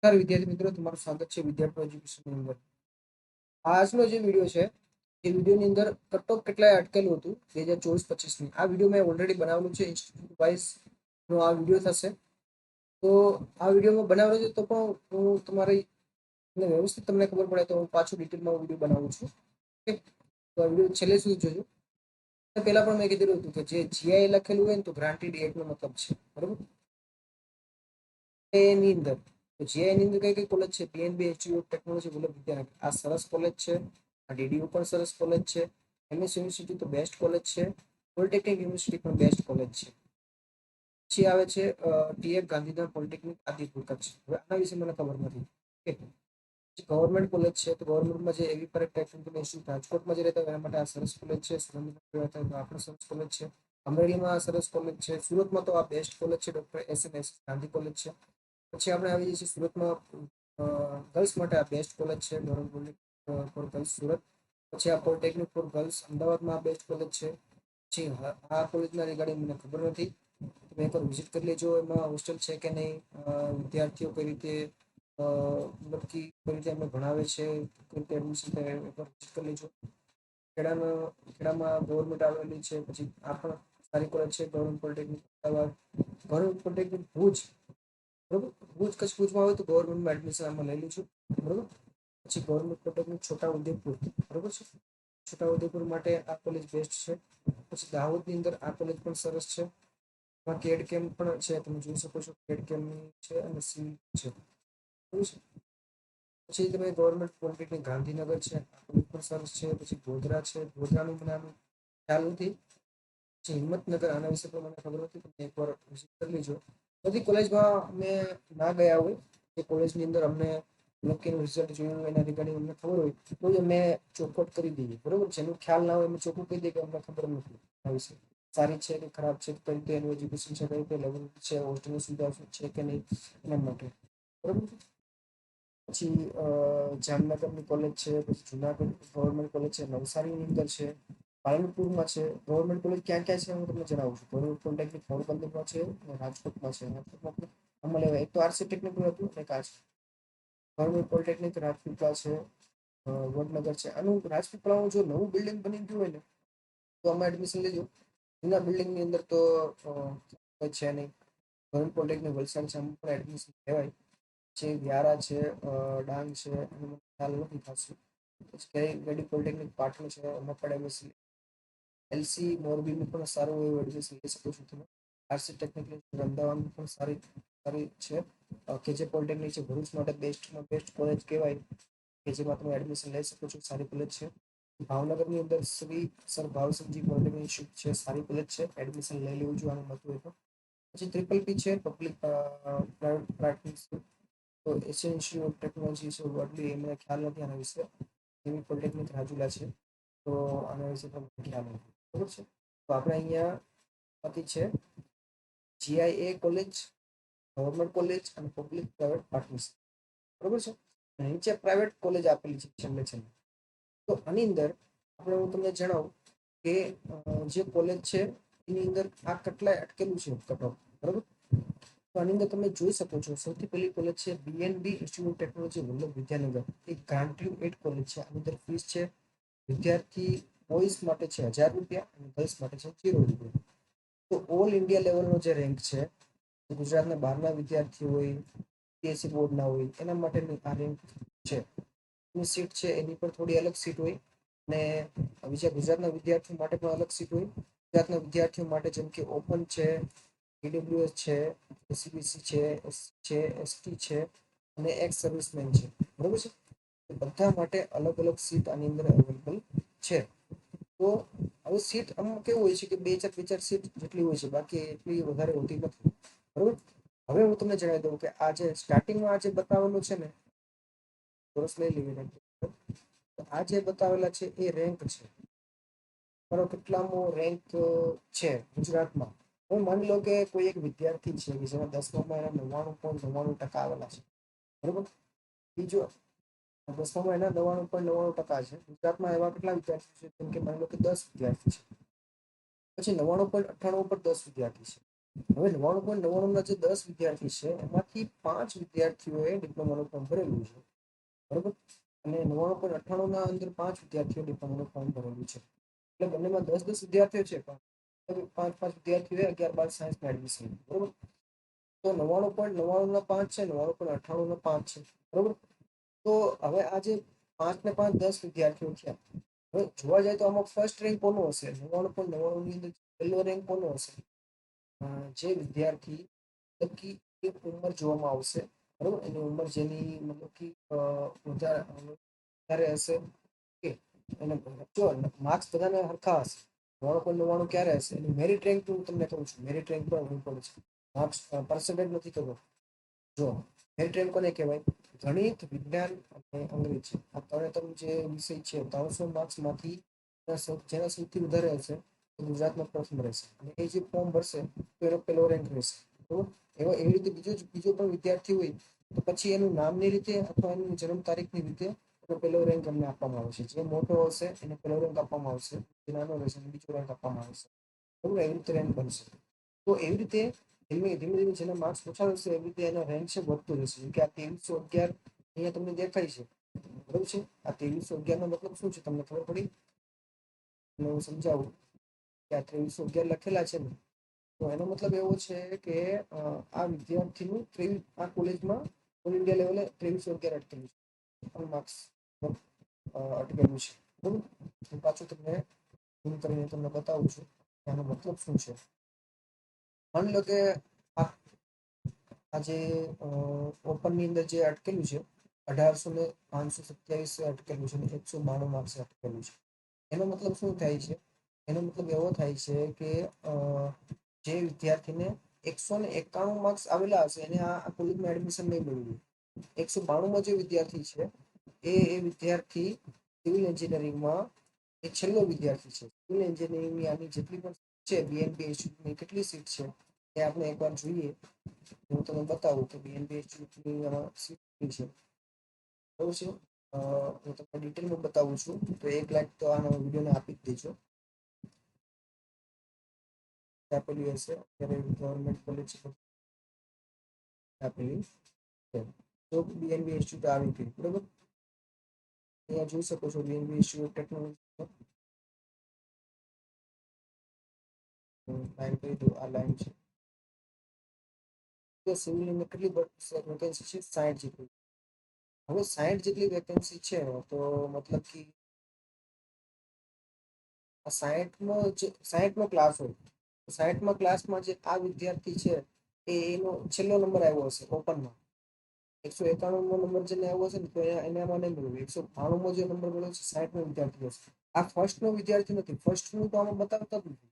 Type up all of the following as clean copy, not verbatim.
નમસ્કાર વિદ્યાર્થી મિત્રો, તમારું સ્વાગત છે વિદ્યાર્થી એજ્યુકેશનની અંદર. આજનો જે વિડીયો છે એ વિડીયોની અંદર કટઓફ કેટલાય અટકેલું હતું 2024-25 આ વિડીયો મેં ઓલરેડી બનાવેલું છે. ઇન્સ્ટિટ્યૂટ વાઇઝ નો આ વિડીયો થશે. તો આ વિડીયોમાં બનાવેલો છે તો પણ હું તમારી વ્યવસ્થિત તમને ખબર પડે તો હું પાછું ડિટેલમાં વિડીયો બનાવું છું. ઓકે, તો આ વિડીયો છેલ્લે સુધી જોજો. પહેલા પણ મેં કીધેલું હતું કે જે જીઆઈ લખેલું હોય ને તો ગ્રાન્ટેડ એટનો મતલબ છે, બરોબર. એની અંદર જીઆઈ ની અંદર કઈ કઈ કોલેજ છે? PNB institute of technology Vallabh Vidyanagar, આ સરસ કોલેજ છે. આ ડીડીયુ પણ સરસ કોલેજ છે. એમએસ યુનિવર્સિટી તો બેસ્ટ કોલેજ છે. પોલિટેકનિક યુનિવર્સિટી પણ બેસ્ટ કોલેજ છે. પછી આવે છે ટીએફ ગાંધીધામ પોલિટેકનિક આદિપુર કચ્છ. હવે આના વિશે મને ખબર નથી. ઓકે, ગવર્મેન્ટ કોલેજ છે તો ગવર્મેન્ટમાં જે એવી પર ટેકનિકલ ઇન્સ્ટિટ્યૂટ રાજકોટમાં જે રહેતા એના માટે આ સરસ કોલેજ છે. સુરેન્દ્રનગર રહેતા તો આ પણ સરસ કોલેજ છે. અમરેલીમાં આ સરસ કોલેજ છે. સુરતમાં તો આ બેસ્ટ કોલેજ છે, ડોક્ટર એસ ગાંધી કોલેજ છે. પછી આપણે આવી જઈએ છીએ સુરતમાં. ગર્લ્સ માટે આ બેસ્ટ કોલેજ છે, ગવર્મેન્ટ ફોર ગર્લ્સ સુરત. પછી આ પોલિટેકનિક ફોર ગર્લ્સ અમદાવાદમાં આ બેસ્ટ કોલેજ છે. પછી આ કોલેજના રિગાર્ડિંગ મને ખબર નથી, તમે એકવાર વિઝિટ કરી લેજો. એમાં હોસ્ટેલ છે કે નહીં, વિદ્યાર્થીઓ કઈ રીતે મતલબ કે કઈ રીતે એમને ભણાવે છે, કઈ રીતે એડમિશન થાય એકવાર વિઝિટ કરી લેજો. ખેડામાં ગવર્મેન્ટ આવેલી છે. પછી આ પણ સારી કોલેજ છે, government polytechnic Ahmedabad. Government polytechnic Bhuj, બરોબર. ભુજ કચ્છ ભુજમાં હોય તો ગવર્મેન્ટમાં એડમિશન આમાં લઈ લીધું, બરોબર. પછી ગવર્મેન્ટ પોલિટેકનિક છોટા ઉદેપુર, બરોબર છે. છોટા ઉદેપુર માટે આ કોલેજ બેસ્ટ છે. પછી દાહોદની અંદર આ કોલેજ પણ સરસ છે. કેડ કેમ્પ પણ છે, તમે જોઈ શકો છો. કેડ કેમ્પની છે અને સી છે, બરોબર છે. પછી તમે ગવર્મેન્ટ પોલિટેકનિક ગાંધીનગર છે, આ કોલેજ પણ સરસ છે. પછી ગોધરા છે, ગોધરાનું મને આમ ખ્યાલ નથી. પછી હિંમતનગર, આના વિશે પણ મને ખબર નથી, તમે એકવાર વિઝિટ કરી લેજો. બધી કોલેજમાં અમે ના ગયા હોય, એ કોલેજની અંદર અમને રિઝલ્ટ જોયું એના રિગાર્ડિંગ અમને ખબર હોય તો અમે ચોખવટ કરી દઈએ, બરોબર છે. એનું ખ્યાલ ના હોય અમે ચોખ્ખું કહી દઈએ કે અમને ખબર નથી આ વિશે સારી છે કે ખરાબ છે, કઈ રીતે એનું એજ્યુકેશન છે, કઈ રીતે લેવલ છે, હોસ્ટેલની સુવિધા છે કે નહીં, એના માટે, બરોબર. પછી જામનગરની કોલેજ છે. પછી જુનાગઢ ગવર્મેન્ટ કોલેજ છે, નવસારીની અંદર છે, પાલનપુરમાં છે. ગવર્મેન્ટ કોલેજ ક્યાં ક્યાં છે હું તમને જણાવું છું. ગવર્મેન્ટ પોલિટેકનિક પોરબંદરમાં છે, રાજકોટમાં છે. આમાં લેવાય એક તો આરસી ટેકનિકલ હતું, એક આ છે ગવર્મેન્ટ પોલિટેકનિક રાજપીપળા છે, વડનગર છે. આનું રાજપીપળાનું જો નવું બિલ્ડિંગ બની ગયું હોય ને તો આમાં એડમિશન લેજો. જૂના બિલ્ડિંગની અંદર તો છે નહીં. ગવર્મેન્ટ પોલિટેકનિક વલસાડ છે, આમાં પણ એડમિશન લેવાય છે. વ્યારા છે, ડાંગ છે, એનું મને ખ્યાલ નથી ખાસું. પછી ગડી પોલિટેકનિક પાટણ છે, એમાં પણ એડમિશન. એલસી મોરબીનું પણ સારું એવું એડમિશન લઈ શકો છો તમે. આરસી ટેકનિકલ અમદાવાદમાં પણ સારી સારી છે. કેજે પોલિટેકનિક છે, ભરૂચ માટે બેસ્ટમાં બેસ્ટ કોલેજ કહેવાય કે જેમાં તમે એડમિશન લઈ શકો છો. સારી કોલેજ છે. ભાવનગરની અંદર Shri sir Bhavsinhji polytechnic institute છે, સારી કોલેજ છે, એડમિશન લઈ લેવું જોઈએ આનું મત હોય તો. પછી ટ્રિપલ પી છે, પબ્લિક પ્રાઇવેટ તો એશિયન ઇન્સ્ટિટ્યૂટ ઓફ ટેકનોલોજી છે વડલી, એમને ખ્યાલ નથી આના વિશે. એવી પોલિટેકનિક રાજુલા છે, તો આના વિશે પણ ખ્યાલ નથી, બરોબર છે. તો આપણે અહીંયા બાકી છે જીઆઈએ કોલેજ, ગવર્મેન્ટ કોલેજ અને પબ્લિક પ્રાઇવેટ પાર્ટનરશિપ, બરોબર છે. નીચે પ્રાઇવેટ કોલેજ આપેલી છે છેલ્લે છેલ્લે. તો આની અંદર આપણે હું તમને જણાવું કે જે કોલેજ છે એની અંદર આ કેટલાય અટકેલું છે કટઓફ, બરોબર. તો આની અંદર તમે જોઈ શકો છો. સૌથી પહેલી કોલેજ છે BNB institute of technology Vallabh Vidyanagar. એક ગ્રાન્ટેડ એડ કોલેજ છે. આની અંદર ફીસ છે વિદ્યાર્થી બોયઝ માટે છે ₹1000 અને ગર્લ્સ માટે છે ₹0. તો ઓલ ઇન્ડિયા લેવલનો જે રેન્ક છે, ગુજરાતના બહારના વિદ્યાર્થીઓ હોય, પીએસસી બોર્ડના હોય, એના માટેની આ રેન્ક છે. એની સીટ છે એની પર થોડી અલગ સીટ હોય અને બીજા ગુજરાતના વિદ્યાર્થીઓ માટે પણ અલગ સીટ હોય. ગુજરાતના વિદ્યાર્થીઓ માટે જેમ કે ઓપન છે, ઈડબ્લ્યુએસ છે, એસસીબીસી છે, એસસી છે, એસટી છે અને એક્સ સર્વિસમેન છે, બરોબર છે. બધા માટે અલગ અલગ સીટ આની અંદર અવેલેબલ છે. તો હવે સીટ આમાં કેવું હોય છે કે બે ચાર સીટ જેટલી હોય છે, બાકી એટલી વધારે હોતી નથી, બરોબર. હવે હું તમને જણાવી દઉં કે આ જે સ્ટાર્ટિંગમાં આ જે બતાવેલું છે ને, કોર્સ લઈ લેવી, આ જે બતાવેલા છે એ રેન્ક છે. મારો કેટલામો રેન્ક છે ગુજરાતમાં. હું માની લો કે કોઈ એક વિદ્યાર્થી છે કે જેમાં 10માં એના 99.99% આવેલા છે, બરોબર. બીજો 10માં એના 99.99% છે. ગુજરાતમાં એવા કેટલા વિદ્યાર્થી છે જેમ કે માની લો કે 10 વિદ્યાર્થી છે. પછી 99.98 પર 10 વિદ્યાર્થી છે. હવે 99.99 જે 10 વિદ્યાર્થી છે એમાંથી 5 વિદ્યાર્થીઓએ ડિપ્લોમાનું ફોર્મ ભરેલું છે, બરોબર. અને 99.98 ના અંદર 5 વિદ્યાર્થીઓ ડિપ્લોમાનું ફોર્મ ભરેલું છે. એટલે બંનેમાં 10-10 વિદ્યાર્થીઓ છે, પણ 5-5 વિદ્યાર્થીઓએ 11-12 સાયન્સમાં એડમિશન લીધું, બરોબર. તો 99.99 ના 5 છે, 99.98 ના 5 છે, બરોબર. તો હવે આ જે 5 ને 5 10 વિદ્યાર્થીઓ થયા. હવે જોવા જાય તો આમાં ફર્સ્ટ રેન્ક કોનો હશે? 99.99 ની અંદર પહેલો રેન્ક કોનો હશે? જે વિદ્યાર્થી મતલબ કે એક ઉંમર જોવામાં આવશે, બરોબર. એની ઉંમર જેની મતલબ કે વધારે હશે, કે એને જો માર્ક્સ બધાને હરખા હશે. 99.99 ક્યારે હશે? એની મેરિટ રેન્ક હું તમને કહું છું. મેરિટ રેન્ક પર હું કહું છું, માર્ક્સ પર્સન્ટેજ નથી કહેતો. જો મેરિટ રેન્ક કોને કહેવાય? ગણિત, વિજ્ઞાન અને અંગ્રેજી, આ ત્રણે જે વિષય છે 300 માર્ક્સમાંથી જેના સૌથી વધારે હશે એ ગુજરાતમાં પ્રથમ રહેશે, અને એ જે ફોર્મ ભરશે તો એનો પહેલો રેન્ક રહેશે, બરોબર. એવી રીતે બીજો પણ વિદ્યાર્થી હોય તો પછી એનું નામની રીતે અથવા એની જન્મ તારીખની રીતે એનો પહેલો રેન્ક અમને આપવામાં આવશે. જે મોટો હશે એને પહેલો રેન્ક આપવામાં આવશે, જે નાનો રહેશે એને બીજો રેન્ક આપવામાં આવશે, બરોબર. એવી રીતે રેન્ક બનશે. તો એવી રીતે ધીમે ધીમે ધીમે જેના માર્ક્સ ઓછા હશે એવી રીતે એનો રેન્ક છે વધતો જશે. કે આ 2311 અહીંયા તમને દેખાય છે, બરોબર છે. આ 2311 નો મતલબ શું છે તમને ખબર પડી? હું સમજાવું કે આ 2311 લખેલા છે ને, તો એનો મતલબ એવો છે કે આ વિદ્યાર્થીનું આ કોલેજમાં ઓલ ઇન્ડિયા લેવલે 2311 અટકેલું છે, માર્ક્સ અટકેલું છે, બરોબર. હું પાછું તમને ઝૂમ કરીને તમને બતાવું છું કે આનો મતલબ શું છે. માની લો કે આ જે ઓપન ની અંદર જે અટકેલું છે 18,527 અટકેલું છે, 192 માર્ક્સ અટકેલું છે. એનો મતલબ શું થાય છે? એનો મતલબ એવો થાય છે કે જે વિદ્યાર્થીને 191 માર્ક્સ આવેલા હશે એને આ કોલેજમાં એડમિશન નહીં મળ્યું. 192 જે વિદ્યાર્થી છે એ વિદ્યાર્થી સિવિલ એન્જિનિયરિંગમાં એ છેલ્લો વિદ્યાર્થી છે. સિવિલ એન્જિનિયરિંગની આની જેટલી પણ છે બીએનબી ઇન્સ્ટિટ્યૂટની કેટલી સીટ છે એ આપણે એકવાર જોઈએ. હું તમને બતાવું કે બીએનબી ઇન્સ્ટિટ્યૂટની સીટ કેટલી છે, બરાબર છે. હું તમને ડિટેલમાં બતાવું છું, તો એક લાઈક તો આનો વિડીયોને આપી જ દેજો. આપેલી હશે અત્યારે ગવર્મેન્ટ કોલેજ આપેલી છે, તો બીએનબી ઇન્સ્ટિટ્યૂટ આવી ગઈ, બરોબર. અહીંયા જોઈ શકો છો બીએનબી ઇન્સ્ટિટ્યૂટ ટેકનોલોજી. લાઈન કરી દો, આ લાઈન છે. સિવિલની કેટલી વેકેન્સી છે? 60 જેટલી. હવે 60 જેટલી વેકેન્સી છે તો મતલબ કે આ 60 નો ક્લાસ હોય, 60 ક્લાસમાં જે આ વિદ્યાર્થી છે એનો છેલ્લો નંબર આવ્યો હશે ઓપનમાં. 191 નંબર જેને આવ્યો હશે ને તો એને આમાં નહીં મળ્યું. 192 જે નંબર મળ્યો છે 60 નો વિદ્યાર્થી હશે. આ ફર્સ્ટ નો વિદ્યાર્થી નથી. ફર્સ્ટ નું તો આમાં બતાવતા જ નથી,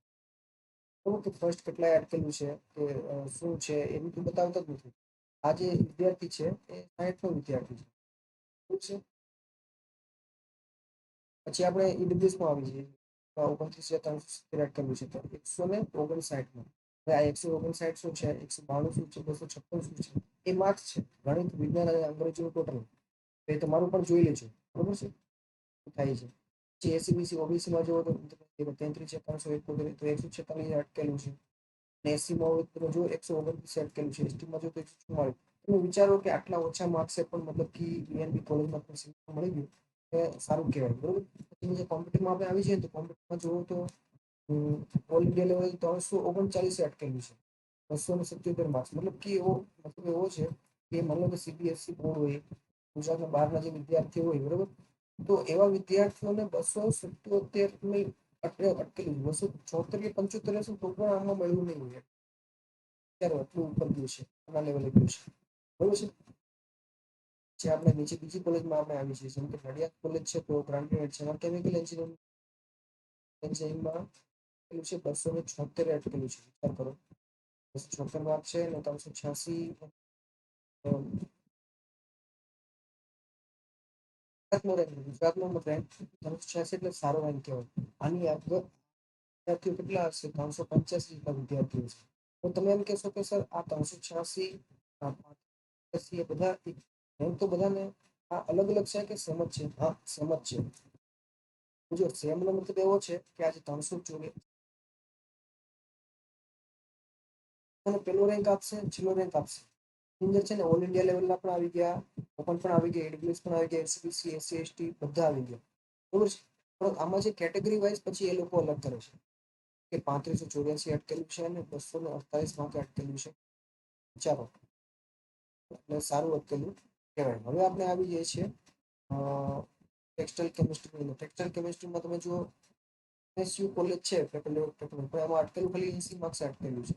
બરોબર. કે ફર્સ્ટ કેટલા અટકેલું છે કે શું છે એ બધું બતાવતા જ નથી. આ જે વિદ્યાર્થી છે એ 60 નો વિદ્યાર્થી છે. પછી આપણે ઈડબ્લ્યુએસમાં આવી જઈએ. 29,370 અટકેલું છે તો 159 માં. હવે આ 159 શું છે, 192 શું છે, 256 શું છે, એ માર્ક્સ છે. ગણિત, વિજ્ઞાન અને અંગ્રેજીનું ટોટલ. એ તમારું પણ જોઈ લેજો, બરોબર છે. થાય છે. જે એસસીબીસી ઓબીસીમાં જુઓ તો 33,371 તો 146 અટકેલું છે. અને એસસીમાં તમે જો 129 અટકેલું છે. એસટીમાં જો તો 144. તમે વિચારો કે આટલા ઓછા માર્ક્સે પણ મતલબ કે બીએનબી કોલેજમાં મળી ગયું એ સારું કહેવાય, બરોબર. પછી જે કોમ્પ્યુટરમાં આપણે આવી જઈએ તો કોમ્પ્યુટરમાં જુઓ તો ઓલ ઇન્ડિયા લેવલ 339 અટકેલું છે. 277 માર્ક્સ. મતલબ કે એવો છે કે માની લો કે સીબીએસઈ બોર્ડ હોય, ગુજરાતના બહારના જે વિદ્યાર્થીઓ હોય, બરોબર. તો એવા વિદ્યાર્થીઓને 277 અટકેલું 276 કે 75 હશે તો પણ આમાં મળ્યું નહીં હોય. અત્યારે આટલું ઉપર ગયું છે, આના લેવલે ગયું છે, બરોબર છે. જે આપણે બીજી કોલેજમાં આપણે આવી છીએ, જેમ કે નડિયાદ કોલેજ છે તો ગ્રાન્ટેડ છે. કેમિકલ એન્જિનિયરિંગમાં કેટલું છે? 276 અટકેલું છે. વિચાર કરો, 276 માર્ક છે અને 386 ગુજરાતનો રેન્ક 386 એટલે સારો રેન્ક કહેવાય. આની આગળ વિદ્યાર્થીઓ કેટલા હશે? 385 જેટલા વિદ્યાર્થીઓ છે. તો તમે એમ કહેશો કે સર આ 386 એ બધા રેન્ક તો બધાને આ અલગ અલગ છે કે સેમ જ છે? હા, સેમ જ છે. જો સેમ નો મતલબ એવો છે કે આજે 324 પહેલો રેન્ક આપશે, છેલ્લો રેન્ક આપશે. અંદર છે ને ઓલ ઇન્ડિયા લેવલના પણ આવી ગયા, ઓપન પણ આવી ગયા, એડબ્લ્યુએસ પણ આવી ગયા, એસસીબીસી, એસસી, એસટી બધા આવી ગયા. બરોબર છે. પણ આમાં જે કેટેગરી વાઇઝ પછી એ લોકો અલગ કરે છે કે 3584 અટકેલું છે અને 248 માર્કે અટકેલું છે. વિચારો, એટલે સારું અટકેલું કહેવાય. હવે આપણે આવી જઈએ છીએ ટેક્સટાઇલ કેમિસ્ટ્રી. ટેક્સટાઇલ કેમિસ્ટ્રીમાં તમે જુઓ એસયુ કોલેજ છે, પણ એમાં અટકેલું ખાલી 80 માર્ક્સ અટકેલું છે.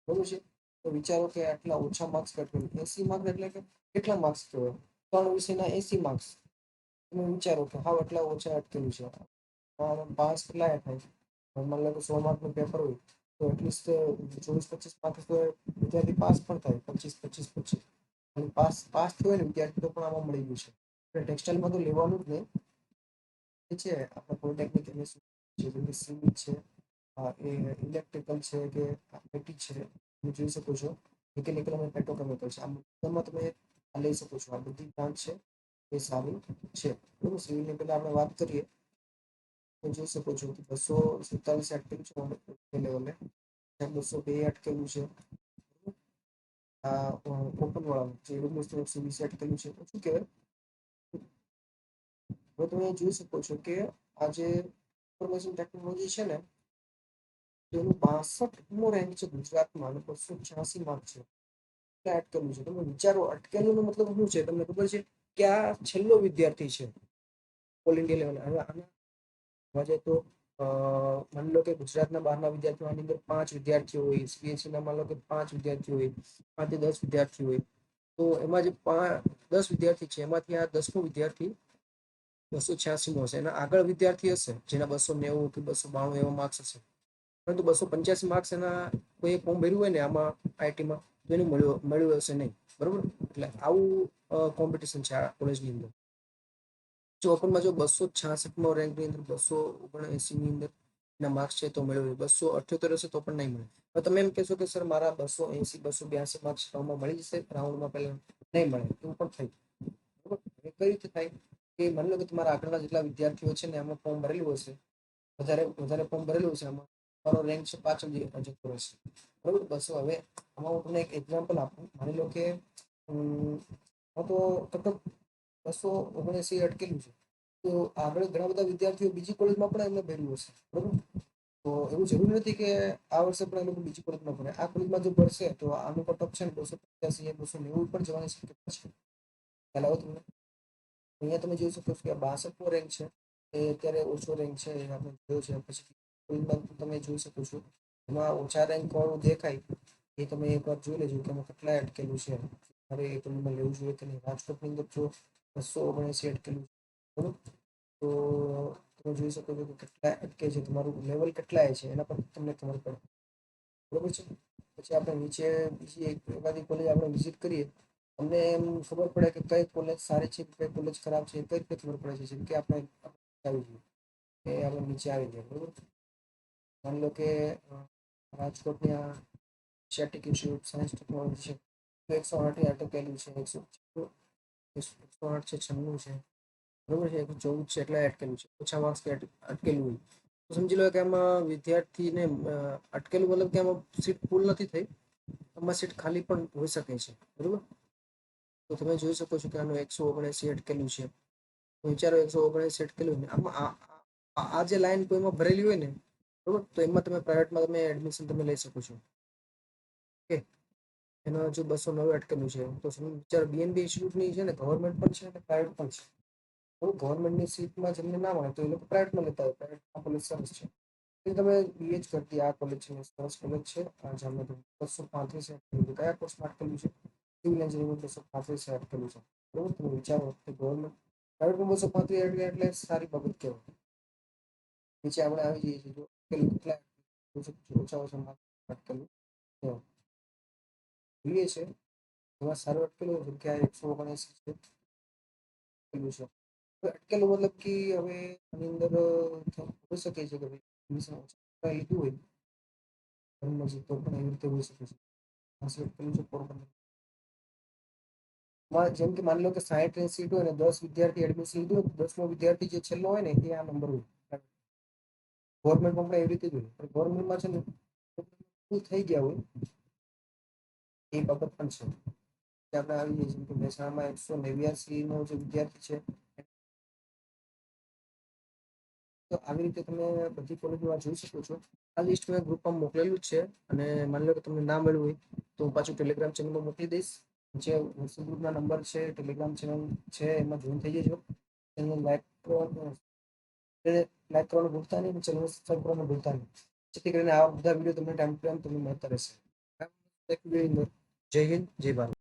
બરોબર છે. તો વિચારો કે આટલા ઓછા માર્ક્સ અટકેલું. 80 માર્ક્સ એટલે કે કેટલા માર્ક્સ કહેવાય? 3 વિષયના 80 માર્ક્સ. તમે વિચારો કે હાવ એટલા ઓછા અટકેલું છે. પાસ કેટલા થાય? માની લો કે 100 માર્કનું પેપર હોય તો એટલીસ્ટ 24-25 માર્ક્સ તો વિદ્યાર્થી પાસ પણ થાય. 25-25 પાસ પાસ થયો ને વિદ્યાર્થી તો પણ આમાં મળી ગયું છે. એટલે ટેક્સટાઇલમાં તો લેવાનું જ નહીં. એ છે આપણે પોલિટેકનિક છે, સિવિલ છે, એ ઇલેક્ટ્રિકલ છે કે આઈટી છે, તમે જોઈ શકો છો. મિકેનિકલ અને પેટ્રોકેમિકલ છે. આ બધામાં તમે લઈ શકો છો. આ બધી બ્રાન્ચ છે એ સારી છે. બરોબર. સિવિલની પહેલા આપણે વાત કરીએ તો જોઈ શકો છો કે 247 અટકેલું છે લેવલે, 202 અટકેલું છે. આ ઓપન વાળાનું જે એડમિનિસ્ટ્રેટિવ સીબીસી અટકેલું છે. તો શું કહેવાય? હવે તમે જોઈ શકો છો કે આ જે ઇન્ફોર્મેશન ટેકનોલોજી છે ને, તેનું 62મો રેન્ક છે ગુજરાતમાં અને 286 માર્ક છે. અટકેલું છે. તમે વિચારો અટકેલું નો મતલબ શું છે? તમને ખબર છે કે આ છેલ્લો વિદ્યાર્થી છે ઓલ ઇન્ડિયા લેવલે. હવે આના જાય તો માની લો કે ગુજરાતના બહારના વિદ્યાર્થીઓ આની અંદર 5 વિદ્યાર્થીઓ હોય, સીબીએસઈ ના માની લો કે 5 વિદ્યાર્થીઓ હોય, 5 થી 10 વિદ્યાર્થીઓ હોય, તો એમાં જે 10 વિદ્યાર્થી છે એમાંથી આ 10મો વિદ્યાર્થી 286મો હશે. એના આગળ વિદ્યાર્થી હશે જેના 290 કે 292 એવા માર્ક્સ હશે, પરંતુ 285 માર્ક્સ એના કોઈ ફોર્મ ભર્યું હોય ને આમાં આઈટીમાં તો એનું મળ્યું હશે નહીં. બરોબર. એટલે આવું કોમ્પિટિશન છે આ કોલેજની અંદર. જો ઓપનમાં જો 266મો રેન્કની અંદર 279ની અંદર ના માર્ક્સ છે તો મેળવ્યું, 278 હશે તો પણ નહીં મળે. હવે તમે એમ કહેશો કે સર મારા 280, 282 માર્ક્સ રાઉન્ડમાં મળી જશે, રાઉન્ડમાં પહેલા નહીં મળે, એવું પણ થાય. બરોબર. કઈ રીતે થાય કે માની લો કે તમારા આગળના જેટલા વિદ્યાર્થીઓ છે ને એમાં ફોર્મ ભરેલું હશે, વધારે વધારે ફોર્મ ભરેલું છે, આમાં તમારો રેન્ક છે પાછળ જતો રહેશે. બરોબર. બસ હવે આમાં હું તમને એક એક્ઝામ્પલ આપું. માની લો કે હું તો લગભગ 279 અટકેલું છે, તો આગળ ઘણા બધા વિદ્યાર્થીઓ બીજી કોલેજમાં પણ એમને ભર્યું હશે. બરોબર. તો એવું જરૂરી નથી કે આ વર્ષે પણ એ લોકો બીજી કોલેજમાં ભણે. આ કોલેજમાં જો ભરશે તો આનું કટ ઓફ છે ને 285, 290 પણ જવાની શક્યતા છે. ખ્યાલ આવ્યો તમને? અહીંયા તમે જોઈ શકો છો કે 62મો રેન્ક છે એ અત્યારે ઓછો રેન્ક છે એ આપણે જોયો છે. પછી કોલેજમાં તમે જોઈ શકો છો એમાં ઓછા રેન્ક વાળું દેખાય એ તમે એકવાર જોઈ લેજો કે એમાં કેટલા અટકેલું છે. મારે એ કોલેજમાં લેવું જોઈએ કે નહીં. રાજકોટની અંદર જો 279 અટકેલું છે. બરોબર. તો તમે જોઈ શકો છો કે કેટલા અટકે છે, તમારું લેવલ કેટલા છે એના પર તમને ખબર પડે. બરોબર છે. પછી આપણે નીચે બીજી એક એકાદી કોલેજ આપણે વિઝિટ કરીએ, અમને એમ ખબર પડે કે કઈ કોલેજ સારી છે, કઈ કોલેજ ખરાબ છે, કઈ રીતે ખબર પડે છે? જેમ કે આપણે આવી ગયું એ આપણે નીચે આવી ગયા. બરોબર. માની લો કે રાજકોટની આ સ્ટેટિક ઇન્સ્ટિટ્યૂટ સાયન્સ ટેકનોલોજી છે, 108 અટકેલું છે, 108 છે, 96 છે. બરોબર છે. 114 છે એટલે અટકેલું છે. ઓછા માર્ક્સ અટકેલું હોય તો સમજી લો કે આમાં વિદ્યાર્થીને અટકેલું મતલબ કે આમાં સીટ ફૂલ નથી થઈ, આમાં સીટ ખાલી પણ હોઈ શકે છે. બરોબર. તો તમે જોઈ શકો છો કે આનું 179 અટકેલું છે. તો વિચારો 179 અટકેલું ને આમાં આ જે લાઈન કોઈમાં ભરેલી હોય ને, બરોબર, તો એમાં તમે પ્રાઇવેટમાં તમે એડમિશન તમે લઈ શકો છો. ઓકે. એના હજુ 209 અટકેલું છે. તો વિચારો બીએનબી ઇન્સ્ટિટ્યૂટની છે ને ગવર્મેન્ટ પણ છે અને પ્રાઇવેટ પણ છે. ગવર્મેન્ટની સીટમાં જેમને ના મળે તો એ લોકો પ્રાઇવેટમાં લેતા હોય. પ્રાઇવેટમાં કોલેજ સરસ છે. એ તમે બીએ જ કરતી આ કોલેજ છે, સરસ કોલેજ છે. આ જામનગર 235 અટકેલું. કયા કોર્સમાં અટકેલું છે? સિવિલ એન્જિનિયરિંગ 235 અટકેલું છે. બરોબર. તમે વિચારો કે ગવર્મેન્ટ પ્રાઇવેટમાં 235 એટલે સારી બાબત કહેવાય. નીચે આપણે આવી જઈએ છીએ જો અટકેલું કેટલા ઓછા ઓછા માર્ક અટકેલું જોઈએ છે. એમાં સારું અટકેલું જગ્યાએ 179 છે અટકેલું છે. અટકેલું મતલબ કે હવે આની અંદર હોઈ શકે છે કે એડમિશન લીધું હોય નજીક તો પણ એવી રીતે હોઈ શકે છે. અટકેલું છે પોરબંદર. જેમ કે માની લો કે 60 સીટ હોય ને 10 વિદ્યાર્થી એડમિશન લીધું હોય, 10મો વિદ્યાર્થી જે છેલ્લો હોય ને એ આ નંબર હોય. ગવર્મેન્ટમાં પણ એવી રીતે જ હોય. ગવર્મેન્ટમાં છે ને થઈ ગયા હોય એ બાબત પણ છે કે આપણે આવી જઈએ જેમ કે મહેસાણામાં 189 નો જે વિદ્યાર્થી છે, તો આવી રીતે તમે બધી કોલેજમાં જોઈ શકો છો. આ લિસ્ટ મેં ગ્રુપમાં મોકલેલું જ છે, અને માની લો કે તમને ના મળ્યું હોય તો હું પાછું ટેલિગ્રામ ચેનલમાં મોકલી દઈશ. જે વોટ્સએપ ગ્રુપના નંબર છે, ટેલિગ્રામ ચેનલ છે, એમાં જોઈન થઈ જજો. ચેનલ લાઈક કરવાનું ભૂલતા નહીં, ચેનલ સબસ્ક્રાઈબ કરવાનું ભૂલતા નહીં, જેથી કરીને આવા બધા વિડીયો તમને ટાઈમ ટુ ટાઈમ તમને મળતા રહેશે. જય હિન્દ, જય ભારત.